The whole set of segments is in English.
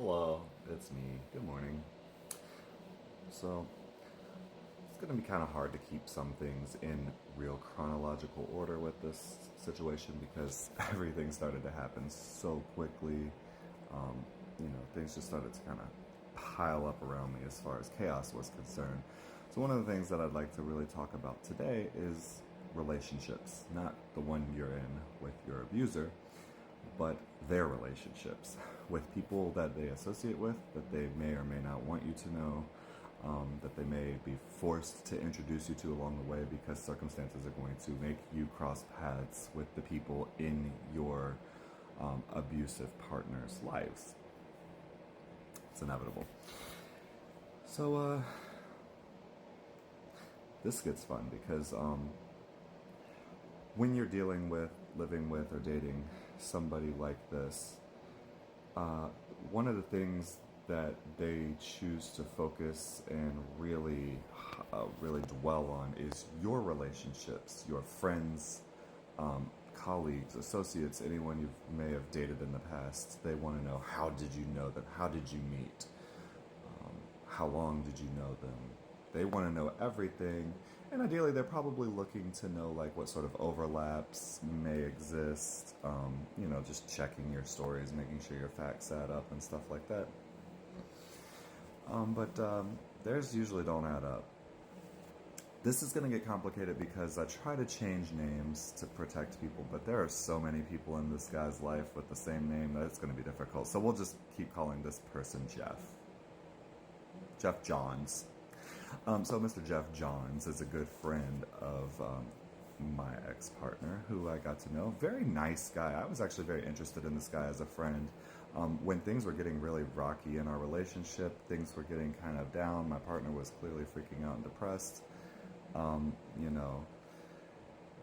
Hello, it's me. Good morning. So, it's going to be kind of hard to keep some things in real chronological order with this situation because everything started to happen so quickly. Things just started to kind of pile up around me as far as chaos was concerned. So, one of the things that I'd like to really talk about today is relationships, not the one you're in with your abuser, but their relationships with people that they associate with, that they may or may not want you to know, that they may be forced to introduce you to along the way because circumstances are going to make you cross paths with the people in your abusive partner's lives. It's inevitable. So, this gets fun because when you're dealing with, living with, or dating somebody like this, one of the things that they choose to focus and really dwell on is your relationships, your friends, colleagues, associates, anyone you may have dated in the past. They want to know, how did you know them? How did you meet? How long did you know them? They want to know everything, and ideally they're probably looking to know like what sort of overlaps may exist, just checking your stories, making sure your facts add up and stuff like that. But theirs usually don't add up. This is going to get complicated because I try to change names to protect people, but there are so many people in this guy's life with the same name that it's going to be difficult. So we'll just keep calling this person Jeff. Jeff Johns. So Mr. Jeff Johns is a good friend of my ex-partner who I got to know. Very nice guy. I was actually very interested in this guy as a friend. When things were getting really rocky in our relationship, things were getting kind of down. My partner was clearly freaking out and depressed. Um, you know,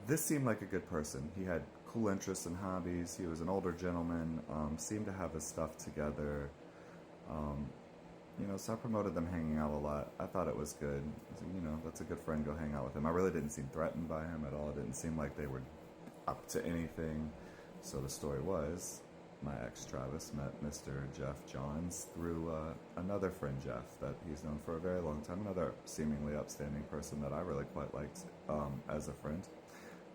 this seemed like a good person. He had cool interests and hobbies. He was an older gentleman, seemed to have his stuff together. Um, so I promoted them hanging out a lot. I thought it was good. I said, that's a good friend, go hang out with him. I really didn't seem threatened by him at all. It didn't seem like they were up to anything. So the story was, my ex Travis met Mr. Jeff Johns through another friend Jeff that he's known for a very long time. Another seemingly upstanding person that I really quite liked as a friend.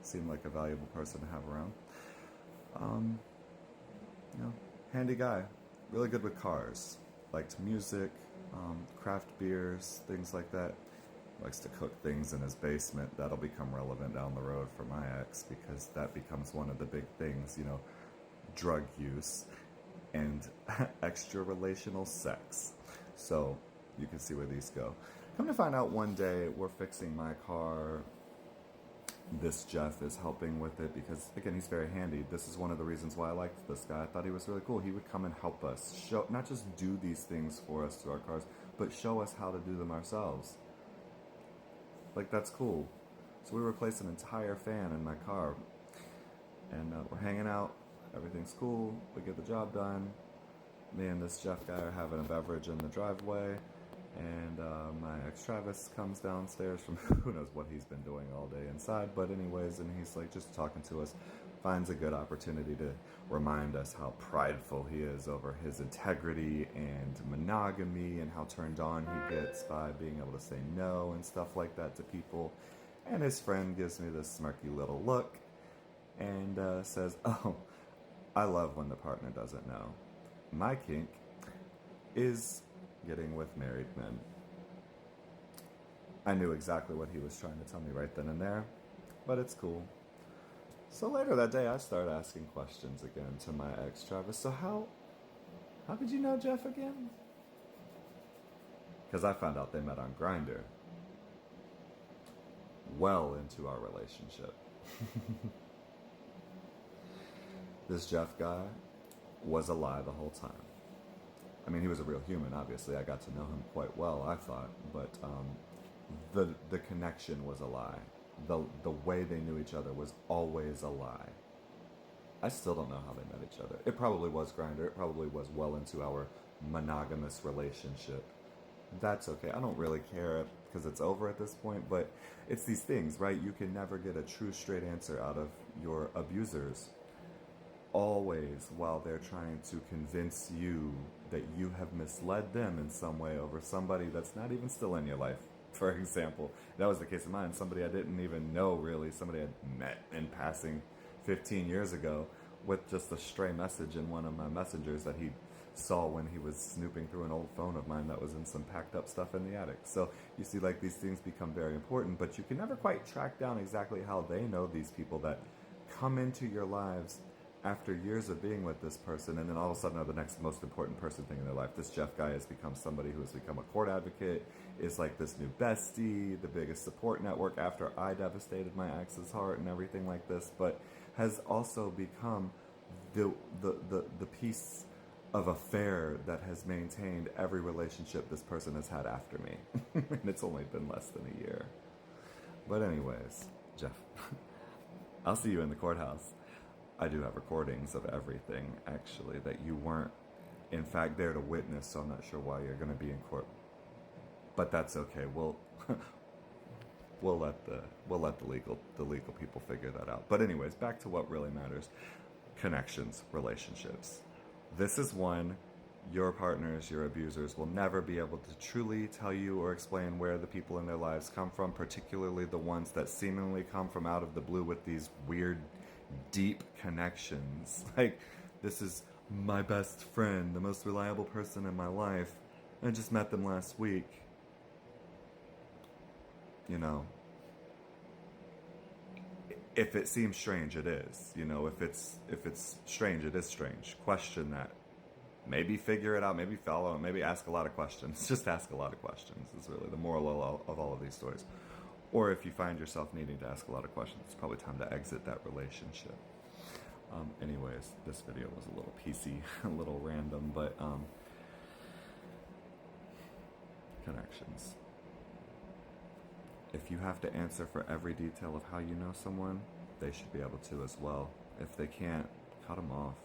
Seemed like a valuable person to have around. Um, Handy guy, really good with cars. Liked music, craft beers, things like that. Likes to cook things in his basement. That'll become relevant down the road for my ex because that becomes one of the big things, drug use and extra relational sex. So you can see where these go. Come to find out, one day we're fixing my car. This Jeff is helping with it because, again, he's very handy. This is one of the reasons why I liked this guy. I thought he was really cool. He would come and help us, show, not just do these things for us to our cars, but show us how to do them ourselves. Like, that's cool. So we replaced an entire fan in my car, and we're hanging out. Everything's cool. We get the job done. Me and this Jeff guy are having a beverage in the driveway. And my ex Travis comes downstairs from who knows what he's been doing all day inside, but anyways, and he's like just talking to us, finds a good opportunity to remind us how prideful he is over his integrity and monogamy and how turned on he gets by being able to say no and stuff like that to people. And his friend gives me this smirky little look and says, "Oh, I love when the partner doesn't know. My kink is getting with married men." I knew exactly what he was trying to tell me right then and there, but it's cool. So later that day, I started asking questions again to my ex Travis. So how did you know Jeff again? Because I found out they met on Grindr, well into our relationship. This Jeff guy was a lie the whole time. I mean, he was a real human, obviously. I got to know him quite well, I thought. But the connection was a lie. The way they knew each other was always a lie. I still don't know how they met each other. It probably was Grindr. It probably was well into our monogamous relationship. That's okay. I don't really care because it's over at this point. But it's these things, right? You can never get a true straight answer out of your abusers. always, while they're trying to convince you that you have misled them in some way over somebody that's not even still in your life. For example, that was the case of mine. Somebody I didn't even know really, somebody I'd met in passing 15 years ago with just a stray message in one of my messengers that he saw when he was snooping through an old phone of mine that was in some packed up stuff in the attic. So you see, like, these things become very important, but you can never quite track down exactly how they know these people that come into your lives after years of being with this person, and then all of a sudden are the next most important person thing in their life. This Jeff guy has become somebody who has become a court advocate, is like this new bestie, the biggest support network after I devastated my ex's heart and everything like this, but has also become the piece of affair that has maintained every relationship this person has had after me. And it's only been less than a year. But anyways, Jeff, I'll see you in the courthouse. I do have recordings of everything, actually, that you weren't, in fact, there to witness, so I'm not sure why you're going to be in court. But that's okay. We'll let the legal people figure that out. But anyways, back to what really matters. Connections, relationships. This is one your partners, your abusers, will never be able to truly tell you or explain where the people in their lives come from, particularly the ones that seemingly come from out of the blue with these weird, deep connections. Like, this is my best friend, the most reliable person in my life. I just met them last week. You know, if it seems strange, it is. You know, if it's strange, it is strange. Question that. Maybe figure it out, maybe follow it, maybe ask a lot of questions. Just ask a lot of questions is really the moral of all of these stories. Or if you find yourself needing to ask a lot of questions, it's probably time to exit that relationship. Anyways, this video was a little PC, a little random, but connections. If you have to answer for every detail of how you know someone, they should be able to as well. If they can't, cut them off.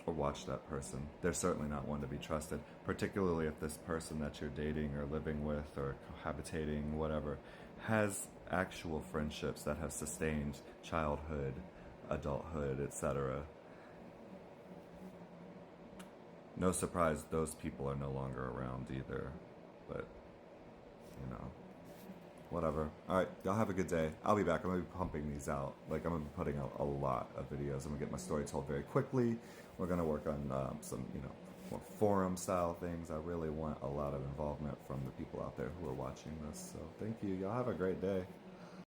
Or watch that person. They're certainly not one to be trusted, particularly if this person that you're dating or living with or cohabitating, whatever, has actual friendships that have sustained childhood, adulthood, etc. No surprise those people are no longer around either, but, you know, whatever. Alright, y'all have a good day. I'll be back. I'm going to be pumping these out. Like, I'm going to be putting out a lot of videos. I'm going to get my story told very quickly. We're going to work on some, you know, more forum-style things. I really want a lot of involvement from the people out there who are watching this. So, thank you. Y'all have a great day.